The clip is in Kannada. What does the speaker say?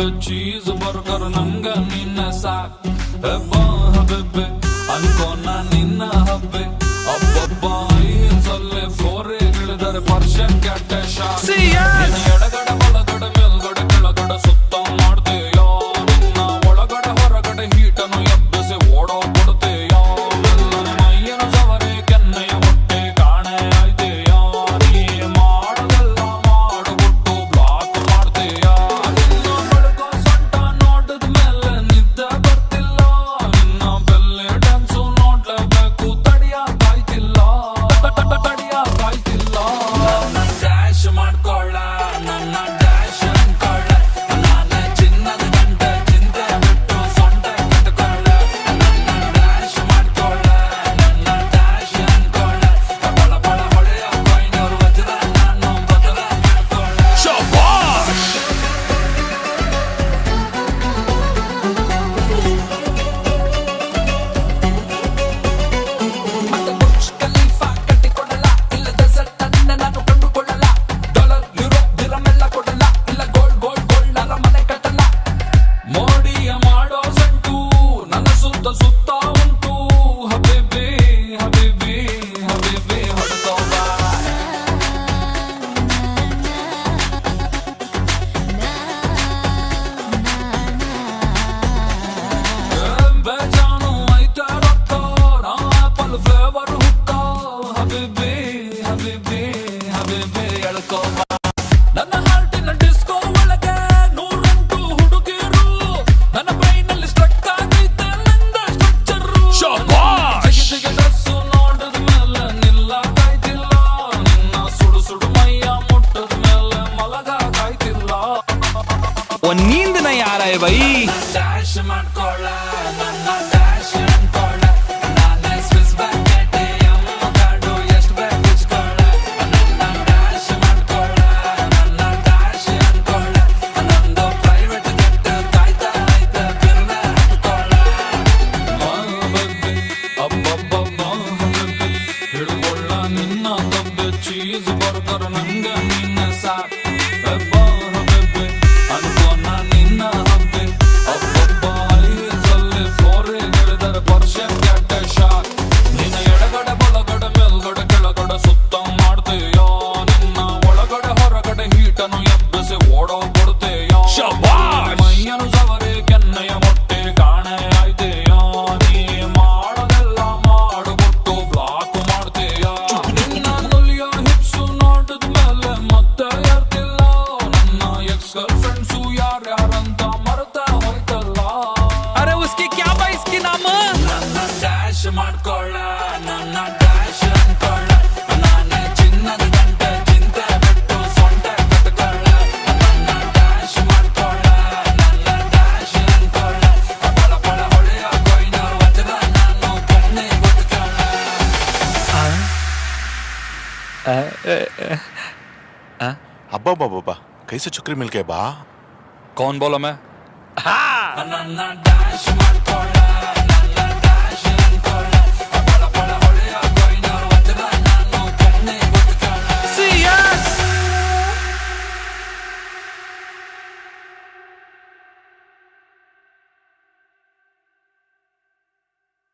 ದಬ್ಬೆ ಚೀಸ್ ಬರ್ಗರ್ ನಂಗ ನಿನ್ನ ಸಾಕ್ ಹಬ್ಬೆ ಅನ್ಕೋನ ನಿನ್ನ ಹಬ್ಬೆ ಅಬ್ಬಬ್ಬ ಐಸಲ್ಲೇ ಫೋರೆ ಇಳಿದರೆ ಪರ್ಷನ್ ಕೆಟ್ಟ ಶಾಕ್ ಎಡಗಡೆ ಬಲಗಡೆ ಮೇಲ್ಗಡೆ ಕೆಳಗಡೆ ಸುತ್ತ ಮಾಡ್ತೀಯೋ ನಿನ್ನ ಒಳಗಡೆ ಹೊರಗಡೆ ಹೀಟನ್ನು ಎಬ್ಬಿಸಿ ಓಡೋ ಬಿಡ್ತೀಯೋ ಮೈಯನ ಸವರೆ ಕೆನ್ನೆಯ ಮೊಟ್ಟೆ ಕಾಣೆ ಆಯ್ತೀಯೋ ನೀ ಮಾಡೋದೆಲ್ಲ ಮಾಡಿಬಿಟ್ಟು ಬ್ಲಾಕ್ ಮಾಡ್ತೀಯೋ ನಿನ್ನ ಬಳಿಕ ಸೊಂಟ ನೋಡಿದ ಮೇಲೆ ನಿದ್ದೆ ಬರ್ತಿಲ್ಲ ನಿನ್ನ ಬೆಲ್ಲೆ ಡ್ಯಾನ್ಸು ನೋಡ್ಲೇಬೇಕು ತಡಿಯಾಕಾಯ್ತಿಲ್ಲ ನನ್ನ ಡ್ಯಾಶ್ ಮಾಡ್ಕೊಳ್ಳ ನನ್ನ ಡ್ಯಾಶ್ ಅನ್ಕೊಳ್ಳ ನಾನೇ ಚಿನ್ನದ ಗಂಟೆ ಚಿಂತೆ ಬಿಟ್ಟು ಸೊಂಟೆ ಕಟ್ಕೊಳ್ಳ ನನ್ನ ಡ್ಯಾಶ್ ಮಾಡ್ಕೊಳ್ಳ ನನ್ನ ಡ್ಯಾಶ್ ಅನ್ಕೊಳ್ಳ ಬಳ ಬಳ ಹೊಳೆಯ ಕೊಯ್ನೂರು ವಜ್ರ ನಾನು ಬದಲ ಮಾಡ್ಕೊಳ್ಳ ಶಬಾಷ್ ಮತ್ತೆ ಬುರ್ಜ್ ಖಲೀಫಾ ಕಟ್ಟಿಕೊಳ್ಳಲ್ಲ ಇಲ್ಲ ಡೆಸರ್ಟ್ ಅನ್ನ ನಾನು ಕಂಡುಕೊಳ್ಳಲ್ಲ ಡಾಲರ್ ಯುರೋ ದಿರಮ್ ಎಲ್ಲ ಕೊಡಲ್ಲ ಇಲ್ಲ ಗೋಲ್ಡ್ ಅರಮನೆ ಕಟ್ಟಲ್ಲ ಮೋಡಿಯ ಮಾಡೋ ಸಂಟು ನನ್ನ ಸುತ್ತ ಸುತ್ತ ಉಂಟು ಹಬೀಬಿ ಹಬೀಬಿ ಹಬೀಬಿ ಹೊಡ್ಕೋ ಬಾ ಬೇಜಾನು ಐತೆ ರೊಕ್ಕ ನಾ ಆಪಲ್ ಫ್ಲೇವರ್ ಹುಕ್ಕ ಹಬೀಬಿ ಹಬೀಬಿ ಹಬೀಬಿ ಎಳ್ಕೋ ಬಾ ನನ್ನ ಹಾರ್ಟಿನ ಡಿಸ್ಕೋ ಒಳಗೆ ನೂರೆಂಟು ಹುಡುಗಿರು ನನ್ನ ಬ್ರೈನಲ್ಲಿ ಸ್ಟ್ರಕ್ ಆಗೈತೆ ನಿಂದ ಸ್ಟ್ರಕ್ಚರು ಜಿಗೆ ಡ್ರೆಸ್ಸು ನೋಡಿದ ಮೇಲೆ ನಿಲ್ಲಕಾಯ್ತಿಲ್ಲ ನಿನ್ನ ಸುಡು ಸುಡು ಮೈಯ ಮುಟ್ಟದ ಮೇಲೆ ಮಲಗಾಕಾಯ್ತಿಲ್ಲ ಒಂದ್ ನೀಂದ ನೈ ಆ ರहा है भाई ಡ್ಯಾಶ್ ಮಾಡ್ಕೊಳ್ಳ ನನ್ನ ಡ್ಯಾಶ್ ಅನ್ಕೊಳ್ಳ ನಾನೇ ಸ್ವಿಸ್ ಬ್ಯಾಂಕ್ ATM ಕಾರ್ಡು ಎಷ್ಟು ಬೇಕು ಇಸ್ಕೊಳ್ಳ ನನ್ನ ಡ್ಯಾಶ್ ಮಾಡ್ಕೊಳ್ಳ ನನ್ನ ಡ್ಯಾಶ್ ಅನ್ಕೊಳ್ಳ ನಂದು ಪ್ರೈವೇಟ್ ಜೆಟ್ ಕಾಯ್ತಾ ಐತೆ ಬಿರ್ನೆ ಹತ್ಕೊಳ್ಳ ಅಬ್ಬಬ್ಬಬ್ಬ ಹಿಡ್ಕೊಳ್ಳ ನಿನ್ನ ದಬ್ಬೆ ಚೀಸ್ ಬರ್ಗರ್ ನಂಗ ನಿನ್ನ ಸಾಕ್ ಹಬ್ಬೆ ಅನ್ಕೋನ ನಿನ್ನ ಹಬ್ಬೆ ಅಬ್ಬಬ್ಬ ಐಸಲ್ಲಿ ಫೋರೆ ಇಳಿದರೆ ಪರ್ಷನ್ ಕೆಟ್ಟ ಶಾಕ್ ನಿನ್ನ ಎಡಗಡೆ ಬಲಗಡೆ ಮೇಲ್ಗಡೆ ಕೆಳಗಡೆ ಸುತ್ತ ಮಾಡ್ತೀಯೋ ನಿನ್ನ ಒಳಗಡೆ ಹೊರಗಡೆ ಹೀಟನ್ನು ಎಬ್ಬಿಸಿ ಓಡೋ ಬಿಡ್ತೀಯೋ ಮೈಯನು ಸವರೆ ಕೆನ್ನೆಯ ಮೊಟ್ಟೆ ಕಾಣೆ ಆಯ್ತೀಯೋ ನೀ ಮಾಡೋದೆಲ್ಲ ಮಾಡಿಬಿಟ್ಟು ಬ್ಲಾಕ್ ಮಾಡ್ತೀಯೋ ನಿನ್ನ ನುಲಿಯ ಹಿಪ್ಸು ನೋಡಿದ ಮೇಲೆ ಮತ್ತೆ ಇರ್ತಿಲ್ಲ ನನ್ನ ಎಕ್ಸ್ ಗರ್ಲ್ ಫ್ರೆಂಡ್ಸು ಯಾರ್ಯಾರಂತ ಮರೆತ ಹೋಯ್ತಲ್ಲ अरे उसकी क्या भाई इसकी नाम ನನ್ನ ಡ್ಯಾಶ್ ಮಾಡ್ಕೊಳ್ಳ ನನ್ನ ಡ್ಯಾಶ್ ಅನ್ಕೊಳ್ಳ ನಾನೇ ಚಿನ್ನದ ಗಂಟೆ ಚಿಂತೆ ಬಿಟ್ಟು ಸೊಂಟೆ ಕಟ್ಕೊಳ್ಳ ನನ್ನ ಡ್ಯಾಶ್ ಮಾಡ್ಕೊಳ್ಳ ನನ್ನ ಡ್ಯಾಶ್ ಅನ್ಕೊಳ್ಳ ಬಳ ಬಳ ಹೊಳೆಯ ಕೊಯ್ನೂರು ವಜ್ರ ನಾನು ಕಣ್ಣೆ ಬಿಟ್ಕೊಳ್ಳ अब्बा कैसे चुकरी मिल गए बा कौन बोला मैं ನನ್ನ ಡ್ಯಾಶ್ ಮಾಡ್ಕೊಳ್ಳ